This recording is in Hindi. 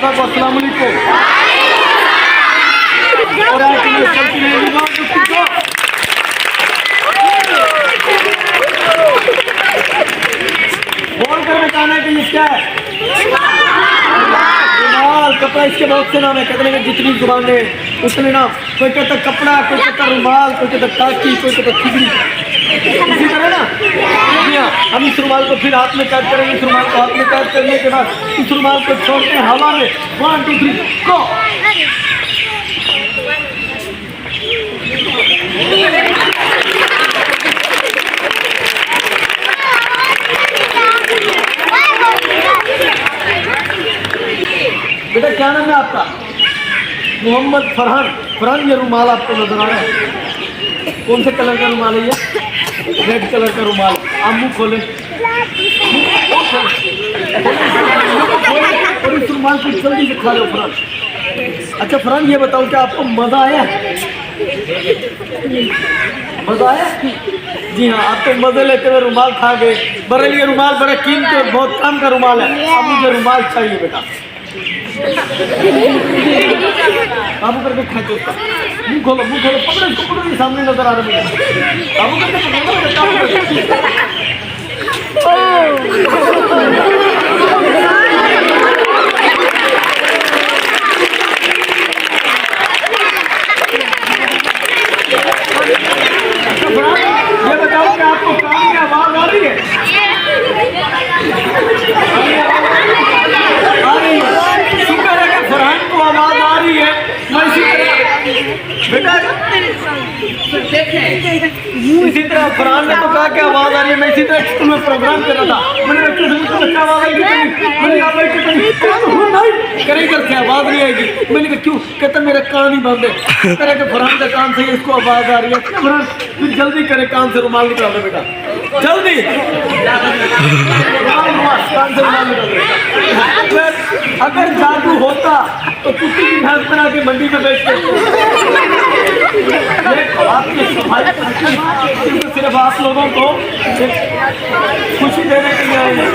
साहब अस्सलाम वालेकुम। और आज की चलती रहेगी बात को बोल कर बताना कि ये क्या है। रुमाल कपड़ा, इसके बहुत से नाम है। कहते हैं जितनी जुबान है उतने नाम। कोई कहता कपड़ा, कोई कहता रुमाल, कोई कहता टाकी, कोई कहता खिचड़ी। इसी तरह ना हम इस रुमाल को फिर हाथ में कैद करेंगे। इस रुमाल को हाथ में कैद करने के बाद इस रुमाल को छोड़ते हैं हवा में। 1 2 3 गो। बेटा क्या नाम है आपका? मोहम्मद फरहान। फरहान, ये रुमाल आपको नजर आ रहा है? कौन से कलर का रुमाल है ये? रेड कलर का रुमाल। आप मुँह खोले और इस रुमाल को जल्दी से खा लो फरहान। अच्छा फरहान, ये बताओ कि आपको मजा आया? मजा आया? जी हाँ, आप तो मजे लेते हुए रुमाल खा गए। बरल ये रुमाल बड़ा कीमती और बहुत काम का रुमाल है। अब मुझे रुमाल चाहिए बेटा। काबू करके खाते उसका। मुँह खोलो, मुँह खोलो, पकड़ो इसको, पकड़ो, ये सामने नजर आ रहा है। काबू करके ये बताओ कि आपको काम की आवाज आ रही है? शुक्र है कि फरहान को आवाज आ रही है। मैं इसी तरह फरहान ने तो कहा कि आवाज आ रही है। मैं इसी तरह स्कूल में प्रोग्राम कर रहा था। मैंने बच्चों से पूछा बच्चा आवाज आएगी? मैंने कहा भाई करें करके आवाज नहीं आएगी। मैंने कहा क्यों? कहता मेरा कान ही बंद है। तरह के फरहान का कान से इसको आवाज आ रही है। फरहान फिर जल्दी करे, कान से रुमाल निकाल दे बेटा, जल्दी कान से रुमाल निकाल दे। अगर जादू होता तो कुत्ते की भैंस बना के मंडी में बेचते। आपकी सफाई सिर्फ आप लोगों को खुशी देने के लिए आए हैं।